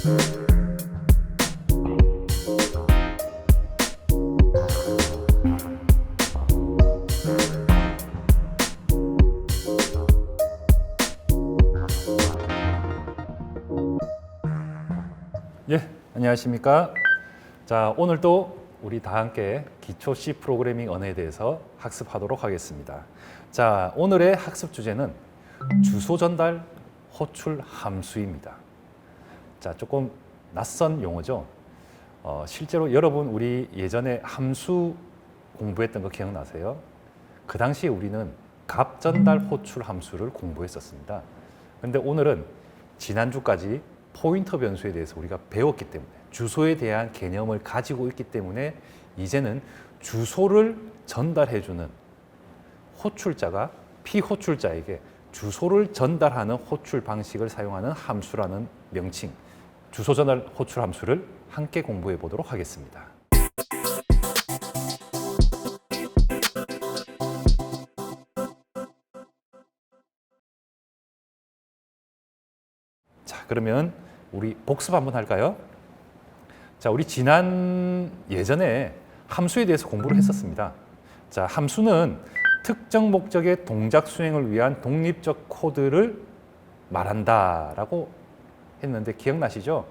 예, 안녕하십니까. 자, 오늘도 우리 다 함께 기초 C 프로그래밍 언어에 대해서 학습하도록 하겠습니다. 자, 오늘의 학습 주제는 주소 전달 호출 함수입니다. 자, 조금 낯선 용어죠. 실제로 여러분 우리 예전에 함수 공부했던 거 기억나세요? 그 당시에 우리는 값 전달 호출 함수를 공부했었습니다. 그런데 오늘은 지난주까지 포인터 변수에 대해서 우리가 배웠기 때문에 주소에 대한 개념을 가지고 있기 때문에 이제는 주소를 전달해주는 호출자가 피호출자에게 주소를 전달하는 호출 방식을 사용하는 함수라는 명칭, 주소 전달 호출 함수를 함께 공부해 보도록 하겠습니다. 자, 그러면 우리 복습 한번 할까요? 자, 우리 예전에 함수에 대해서 공부를 했었습니다. 자, 함수는 특정 목적의 동작 수행을 위한 독립적 코드를 말한다라고 했는데 기억나시죠?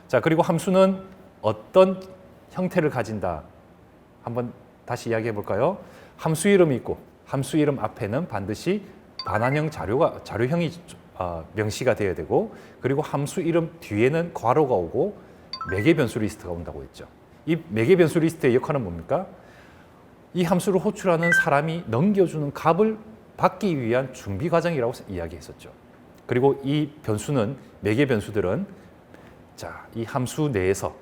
자, 그리고 함수는 어떤 형태를 가진다? 한번 다시 이야기해 볼까요? 함수 이름이 있고 함수 이름 앞에는 반드시 반환형 자료형이 명시가 되어야 되고, 그리고 함수 이름 뒤에는 괄호가 오고 매개 변수 리스트가 온다고 했죠. 이 매개 변수 리스트의 역할은 뭡니까? 이 함수를 호출하는 사람이 넘겨주는 값을 받기 위한 준비 과정이라고 이야기했었죠. 그리고 이 변수는 매개 변수들은 자, 이 함수 내에서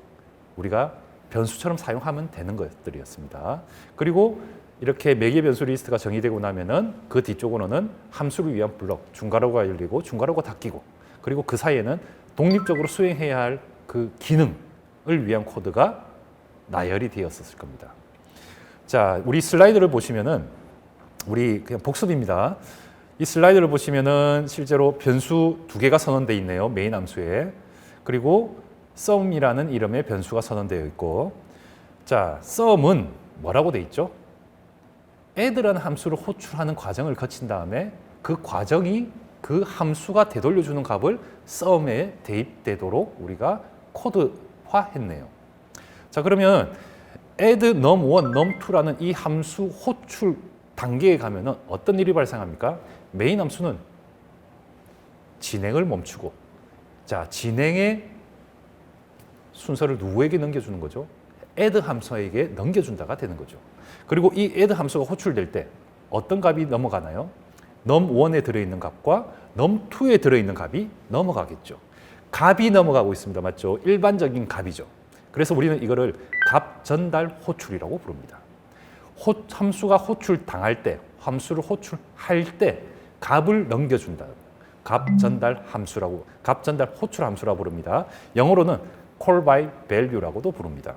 우리가 변수처럼 사용하면 되는 것들이었습니다. 그리고 이렇게 매개 변수 리스트가 정의되고 나면은 그 뒤쪽으로는 함수를 위한 블럭, 중괄호가 열리고 중괄호가 닫히고, 그리고 그 사이에는 독립적으로 수행해야 할 그 기능을 위한 코드가 나열이 되었을 겁니다. 자, 우리 슬라이드를 보시면은 우리 그냥 복습입니다. 이 슬라이드를 보시면은 실제로 변수 2개가 선언되어 있네요. 메인 함수에. 그리고 sum이라는 이름의 변수가 선언되어 있고, 자, sum은 뭐라고 되어 있죠? add라는 함수를 호출하는 과정을 거친 다음에 그 과정이 그 함수가 되돌려주는 값을 sum에 대입되도록 우리가 코드화했네요. 자, 그러면 add num1, num2라는 이 함수 호출 단계에 가면은 어떤 일이 발생합니까? 메인 함수는 진행을 멈추고, 자, 진행의 순서를 누구에게 넘겨주는 거죠? add 함수에게 넘겨준다가 되는 거죠. 그리고 이 add 함수가 호출될 때 어떤 값이 넘어가나요? num1에 들어있는 값과 num2에 들어있는 값이 넘어가겠죠. 값이 넘어가고 있습니다. 맞죠? 일반적인 값이죠. 그래서 우리는 이거를 값 전달 호출이라고 부릅니다. 함수가 호출당할 때, 함수를 호출할 때 값을 넘겨준다. 값 전달 함수라고, 값 전달 호출 함수라고 부릅니다. 영어로는 call by value라고도 부릅니다.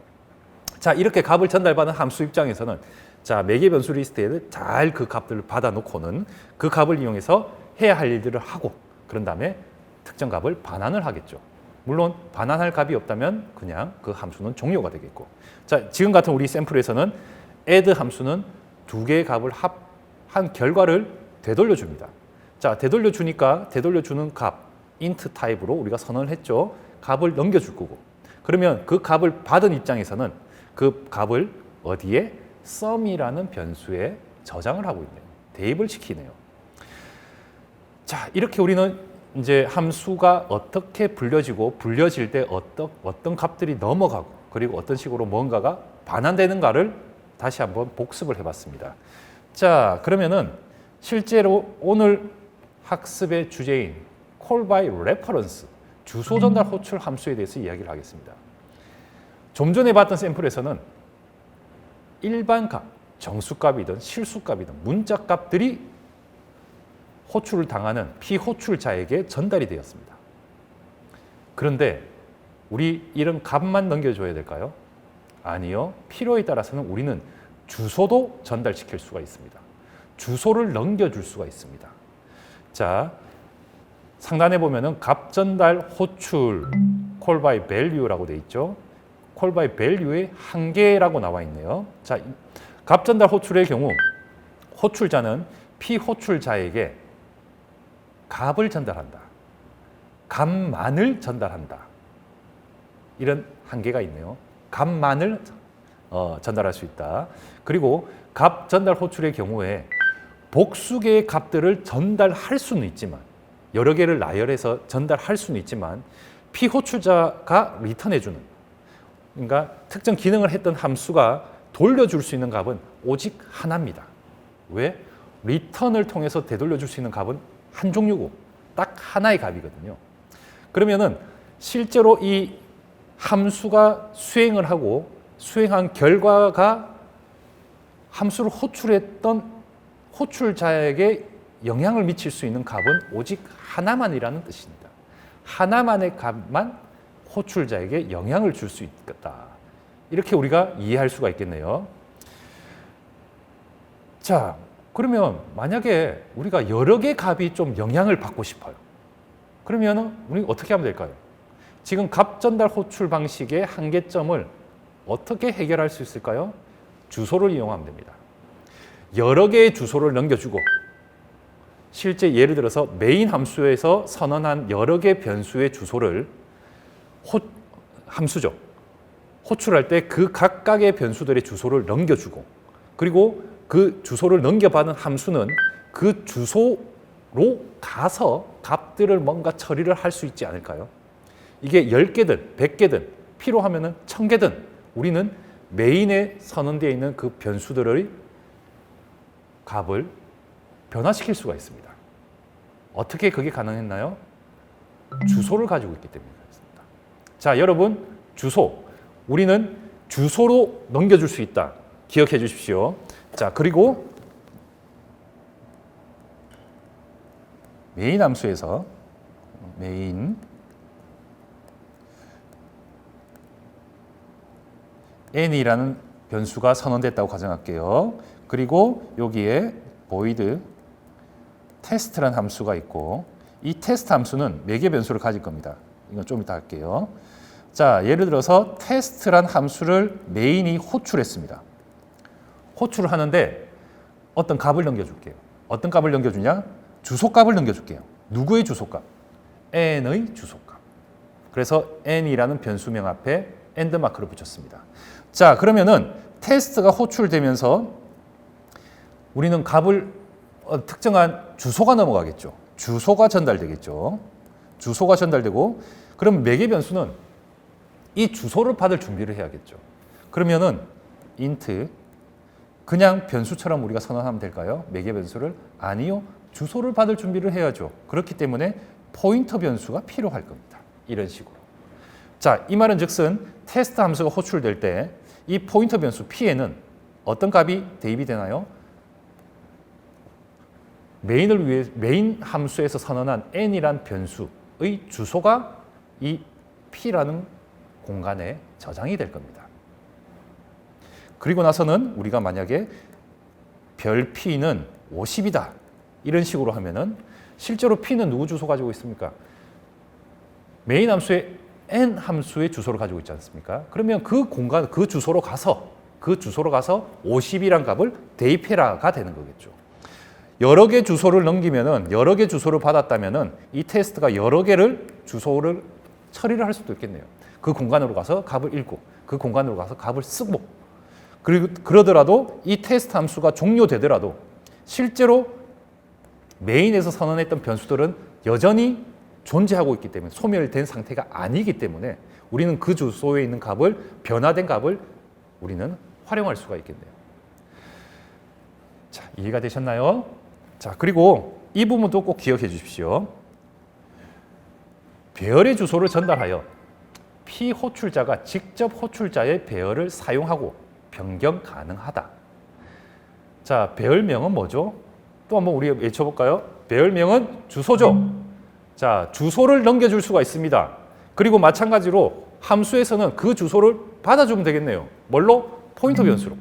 자, 이렇게 값을 전달받은 함수 입장에서는 자, 매개 변수 리스트에 잘 그 값들을 받아놓고는 그 값을 이용해서 해야 할 일들을 하고, 그런 다음에 특정 값을 반환을 하겠죠. 물론 반환할 값이 없다면 그냥 그 함수는 종료가 되겠고. 자, 지금 같은 우리 샘플에서는 add 함수는 2개의 값을 합한 결과를 되돌려 줍니다. 자, 되돌려 주니까 되돌려주는 값 int 타입으로 우리가 선언을 했죠. 값을 넘겨줄 거고, 그러면 그 값을 받은 입장에서는 그 값을 어디에? sum이라는 변수에 저장을 하고 있네요. 대입을 시키네요. 자, 이렇게 우리는 이제 함수가 어떻게 불려지고 불려질 때 어떤 값들이 넘어가고, 그리고 어떤 식으로 뭔가가 반환되는가를 다시 한번 복습을 해봤습니다. 자, 그러면은 실제로 오늘 학습의 주제인 call by reference, 주소 전달 호출 함수에 대해서 이야기를 하겠습니다. 좀 전에 봤던 샘플에서는 일반 값, 정수값이든 실수값이든 문자 값들이 호출을 당하는 피호출자에게 전달이 되었습니다. 그런데 우리 이런 값만 넘겨줘야 될까요? 아니요. 필요에 따라서는 우리는 주소도 전달시킬 수가 있습니다. 주소를 넘겨줄 수가 있습니다. 자, 상단에 보면은 값 전달 호출 call by value라고 돼 있죠. call by value의 한계라고 나와 있네요. 자, 값 전달 호출의 경우 호출자는 피호출자에게 값을 전달한다. 값만을 전달한다. 이런 한계가 있네요. 값만을 전달할 수 있다. 그리고 값 전달 호출의 경우에 복수 개의 값들을 전달할 수는 있지만 여러 개를 나열해서 전달할 수는 있지만 피호출자가 리턴해주는 그러니까 특정 기능을 했던 함수가 돌려줄 수 있는 값은 오직 하나입니다. 왜? 리턴을 통해서 되돌려줄 수 있는 값은 한 종류고 딱 하나의 값이거든요. 그러면은 실제로 이 함수가 수행을 하고 수행한 결과가 함수를 호출했던 호출자에게 영향을 미칠 수 있는 값은 오직 하나만이라는 뜻입니다. 하나만의 값만 호출자에게 영향을 줄 수 있겠다. 이렇게 우리가 이해할 수가 있겠네요. 자, 그러면 만약에 우리가 여러 개 값이 좀 영향을 받고 싶어요. 그러면 우리 어떻게 하면 될까요? 지금 값 전달 호출 방식의 한계점을 어떻게 해결할 수 있을까요? 주소를 이용하면 됩니다. 여러 개의 주소를 넘겨주고 실제 예를 들어서 메인 함수에서 선언한 여러 개 변수의 주소를 함수죠. 호출할 때 그 각각의 변수들의 주소를 넘겨주고 그리고 그 주소를 넘겨받은 함수는 그 주소로 가서 값들을 뭔가 처리를 할 수 있지 않을까요? 이게 10개든 100개든 필요하면 1000개든 우리는 메인에 선언되어 있는 그 변수들의 값을 변화시킬 수가 있습니다. 어떻게 그게 가능했나요? 주소를 가지고 있기 때문에 그렇습니다. 자, 여러분 주소. 우리는 주소로 넘겨줄 수 있다. 기억해 주십시오. 자, 그리고 메인 함수에서 메인 n이라는 변수가 선언됐다고 가정할게요. 그리고 여기에 void test라는 함수가 있고 이 테스트 함수는 4개 변수를 가질 겁니다. 이건 좀 이따 할게요. 자, 예를 들어서 test라는 함수를 메인이 호출했습니다. 호출을 하는데 어떤 값을 넘겨줄게요. 어떤 값을 넘겨주냐? 주소값을 넘겨줄게요. 누구의 주소값? n의 주소값. 그래서 n이라는 변수명 앞에 엔드 마크를 붙였습니다. 자, 그러면은 테스트가 호출되면서 우리는 값을 특정한 주소가 넘어가겠죠. 주소가 전달되겠죠. 주소가 전달되고 그럼 매개 변수는 이 주소를 받을 준비를 해야겠죠. 그러면은 int 그냥 변수처럼 우리가 선언하면 될까요? 매개 변수를? 아니요. 주소를 받을 준비를 해야죠. 그렇기 때문에 포인터 변수가 필요할 겁니다. 이런 식으로. 자, 이 말은 즉슨 테스트 함수가 호출될 때 이 포인터 변수 p에는 어떤 값이 대입이 되나요? 메인을 위해 메인 함수에서 선언한 n이란 변수의 주소가 이 p라는 공간에 저장이 될 겁니다. 그리고 나서는 우리가 만약에 별 p는 50이다 이런 식으로 하면은 실제로 p는 누구 주소 가지고 있습니까? 메인 함수의 n 함수의 주소를 가지고 있지 않습니까? 그러면 그 공간, 그 주소로 가서 50이란 값을 대입해라가 되는 거겠죠. 여러 개 주소를 넘기면은 여러 개 주소를 받았다면은 이 테스트가 여러 개를 주소를 처리를 할 수도 있겠네요. 그 공간으로 가서 값을 읽고 그 공간으로 가서 값을 쓰고 그리고 그러더라도 이 테스트 함수가 종료되더라도 실제로 메인에서 선언했던 변수들은 여전히 존재하고 있기 때문에 소멸된 상태가 아니기 때문에 우리는 그 주소에 있는 값을 변화된 값을 우리는 활용할 수가 있겠네요. 자, 이해가 되셨나요? 자, 그리고 이 부분도 꼭 기억해 주십시오. 배열의 주소를 전달하여 피호출자가 직접 호출자의 배열을 사용하고 변경 가능하다. 자, 배열명은 뭐죠? 또 한번 우리가 외쳐볼까요? 배열명은 주소죠. 자, 주소를 넘겨줄 수가 있습니다. 그리고 마찬가지로 함수에서는 그 주소를 받아주면 되겠네요. 뭘로? 포인터 변수로.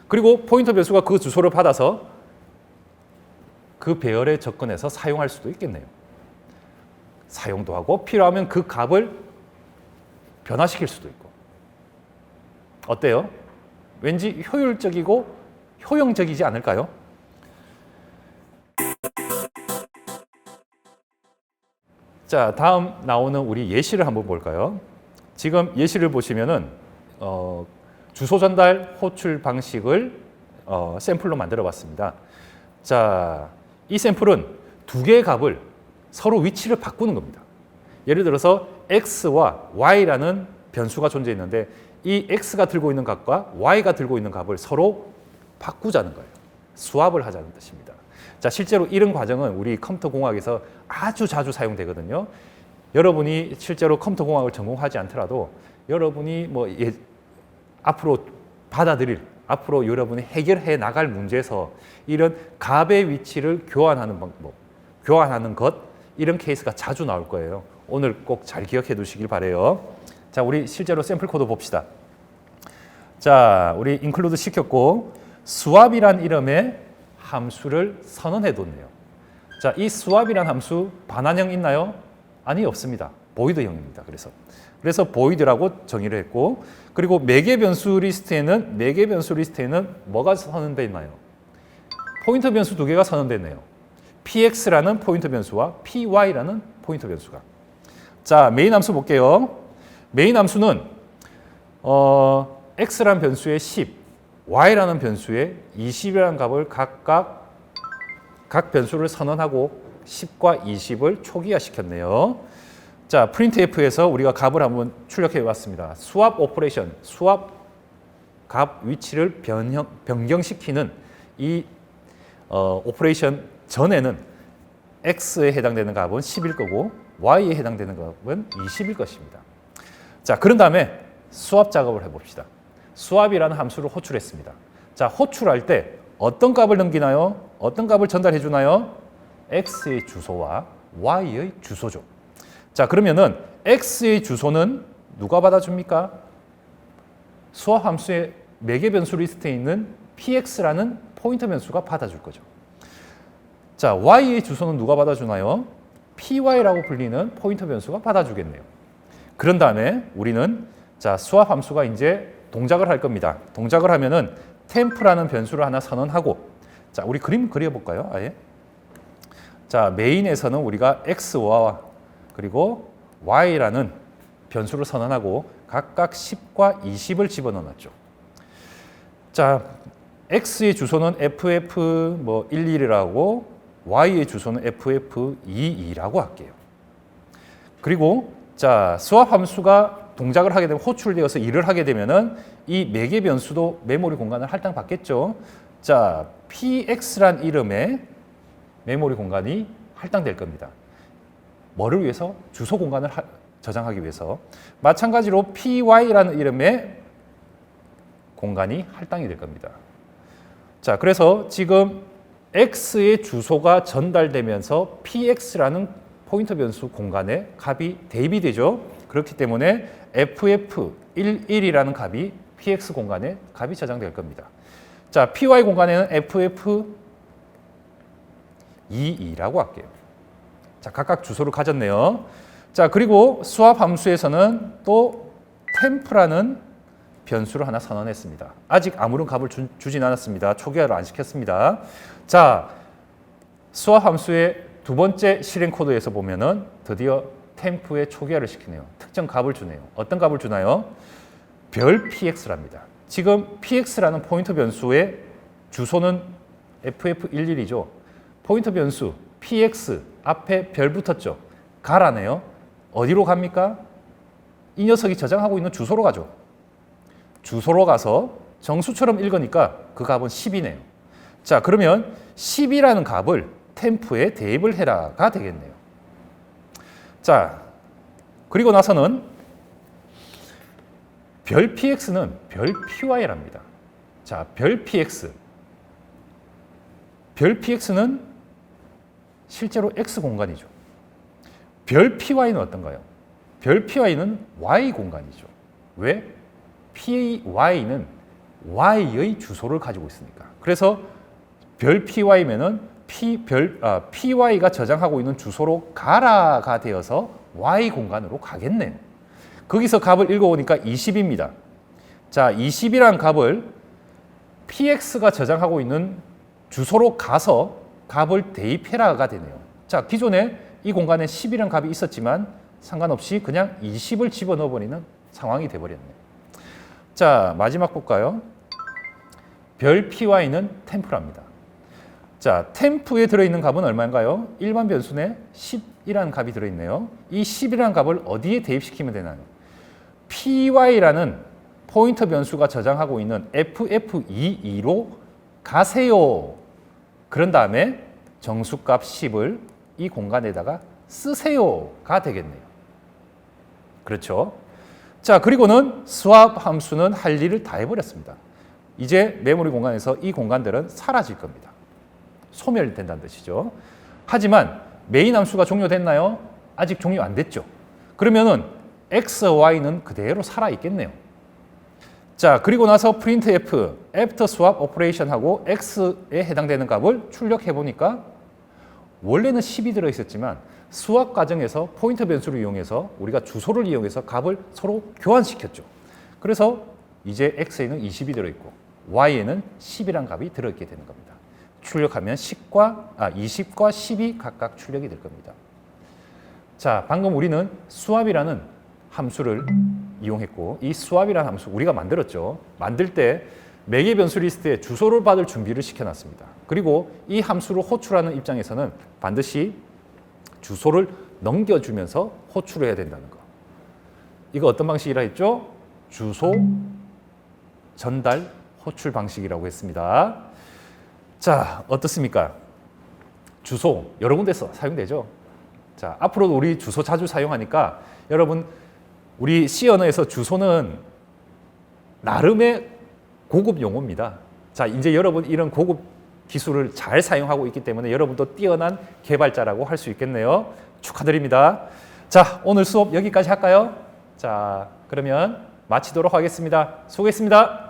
그리고 포인터 변수가 그 주소를 받아서 그 배열에 접근해서 사용할 수도 있겠네요. 사용도 하고 필요하면 그 값을 변화시킬 수도 있고. 어때요? 왠지 효율적이고 효용적이지 않을까요? 자, 다음 나오는 우리 예시를 한번 볼까요? 지금 예시를 보시면은 주소 전달 호출 방식을 샘플로 만들어 봤습니다. 자, 이 샘플은 두 개의 값을 서로 위치를 바꾸는 겁니다. 예를 들어서 x와 y라는 변수가 존재했는데 이 x가 들고 있는 값과 y가 들고 있는 값을 서로 바꾸자는 거예요. 수합을 하자는 뜻입니다. 자, 실제로 이런 과정은 우리 컴퓨터 공학에서 아주 자주 사용되거든요. 여러분이 실제로 컴퓨터 공학을 전공하지 않더라도 여러분이 앞으로 받아들일, 앞으로 여러분이 해결해 나갈 문제에서 이런 값의 위치를 교환하는 방법, 교환하는 것, 이런 케이스가 자주 나올 거예요. 오늘 꼭 잘 기억해 두시길 바래요. 자, 우리 실제로 샘플 코드 봅시다. 자, 우리 인클루드 시켰고 swap이란 이름의 함수를 선언해 뒀네요. 자, 이 swap이란 함수 반환형 있나요? 아니, 없습니다. void형입니다. 그래서 void라고 정의를 했고, 그리고 매개 변수 리스트에는 뭐가 선언되어 있나요? 포인터 변수 두 개가 선언됐네요. px라는 포인터 변수와 py라는 포인터 변수가. 자, 메인 함수 볼게요. 메인 함수는 x라는 변수에 10, y라는 변수에 20이라는 값을 각 변수를 선언하고 10과 20을 초기화 시켰네요. 자, printf에서 우리가 값을 한번 출력해 봤습니다. swap 오퍼레이션, swap 값 위치를 변경시키는 이 오퍼레이션 전에는 x에 해당되는 값은 10일 거고 y에 해당되는 값은 20일 것입니다. 자, 그런 다음에 swap 작업을 해봅시다. swap이라는 함수를 호출했습니다. 자, 호출할 때 어떤 값을 넘기나요? 어떤 값을 전달해 주나요? x의 주소와 y의 주소죠. 자, 그러면은 x의 주소는 누가 받아줍니까? swap 함수의 매개 변수 리스트에 있는 px라는 포인터 변수가 받아줄 거죠. 자, y의 주소는 누가 받아주나요? py라고 불리는 포인터 변수가 받아주겠네요. 그런 다음에 우리는 자, swap 함수가 이제 동작을 할 겁니다. 동작을 하면은 temp라는 변수를 하나 선언하고, 자, 우리 그림 그려볼까요? 아예. 자, 메인에서는 우리가 x와 그리고 y라는 변수를 선언하고 각각 10과 20을 집어넣었죠. 자, x의 주소는 ff11이라고 y의 주소는 ff22라고 할게요. 그리고 자, swap 함수가 동작을 하게 되면 호출되어서 일을 하게 되면은 이 매개 변수도 메모리 공간을 할당받겠죠. 자, px란 이름의 메모리 공간이 할당될 겁니다. 뭐를 위해서? 주소 공간을 저장하기 위해서. 마찬가지로 py라는 이름의 공간이 할당이 될 겁니다. 자, 그래서 지금 x의 주소가 전달되면서 px라는 포인터 변수 공간에 값이 대입이 되죠. 그렇기 때문에 ff11이라는 값이 px 공간에 값이 저장될 겁니다. 자, py 공간에는 ff22라고 할게요. 자, 각각 주소를 가졌네요. 자, 그리고 swap 함수에서는 또 temp라는 변수를 하나 선언했습니다. 아직 아무런 값을 주진 않았습니다. 초기화를 안 시켰습니다. 자, swap 함수의 두 번째 실행 코드에서 보면은 드디어 temp의 초기화를 시키네요. 특정 값을 주네요. 어떤 값을 주나요? 별 px랍니다. 지금 px라는 포인터 변수의 주소는 ff11이죠. 포인터 변수 px 앞에 별 붙었죠. 가라네요. 어디로 갑니까? 이 녀석이 저장하고 있는 주소로 가죠. 주소로 가서 정수처럼 읽으니까 그 값은 10이네요. 자, 그러면 10이라는 값을 temp에 대입을 해라가 되겠네요. 자, 그리고 나서는 별 px는 별 py랍니다. 자, 별 px. 별 px는 실제로 x 공간이죠. 별 py는 어떤가요? 별 py는 y 공간이죠. 왜? py는 y의 주소를 가지고 있으니까. 그래서 별 py면은 py가 저장하고 있는 주소로 가라가 되어서 y 공간으로 가겠네요. 거기서 값을 읽어보니까 20입니다. 자, 20이라는 값을 px가 저장하고 있는 주소로 가서 값을 대입해라가 되네요. 자, 기존에 이 공간에 10이라는 값이 있었지만 상관없이 그냥 20을 집어넣어버리는 상황이 돼버렸네요. 자, 마지막 볼까요? 별 py는 템프랍니다. 자, 템프에 들어있는 값은 얼마인가요? 일반 변수에 10이라는 값이 들어있네요. 이 10이라는 값을 어디에 대입시키면 되나요? py라는 포인터 변수가 저장하고 있는 ff22로 가세요. 그런 다음에 정수값 10을 이 공간에다가 쓰세요가 되겠네요. 그렇죠? 자, 그리고는 swap 함수는 할 일을 다 해버렸습니다. 이제 메모리 공간에서 이 공간들은 사라질 겁니다. 소멸된다는 뜻이죠. 하지만 메인 함수가 종료됐나요? 아직 종료 안 됐죠. 그러면은 x, y는 그대로 살아 있겠네요. 자, 그리고 나서 printf, after swap operation 하고 x에 해당되는 값을 출력해 보니까 원래는 10이 들어 있었지만 수학 과정에서 포인터 변수를 이용해서 우리가 주소를 이용해서 값을 서로 교환시켰죠. 그래서 이제 x에는 20이 들어 있고 y에는 10이란 값이 들어 있게 되는 겁니다. 출력하면 20과 10이 각각 출력이 될 겁니다. 자, 방금 우리는 swap이라는 함수를 이용했고 이 swap이라는 함수 우리가 만들었죠. 만들 때 매개 변수 리스트에 주소를 받을 준비를 시켜놨습니다. 그리고 이 함수를 호출하는 입장에서는 반드시 주소를 넘겨주면서 호출을 해야 된다는 거. 이거 어떤 방식이라 했죠? 주소 전달 호출 방식이라고 했습니다. 자, 어떻습니까? 주소 여러 군데서 사용되죠. 자, 앞으로도 우리 주소 자주 사용하니까 여러분 우리 C 언어에서 주소는 나름의 고급 용어입니다. 자, 이제 여러분 이런 고급 기술을 잘 사용하고 있기 때문에 여러분도 뛰어난 개발자라고 할 수 있겠네요. 축하드립니다. 자, 오늘 수업 여기까지 할까요? 자, 그러면 마치도록 하겠습니다. 수고했습니다.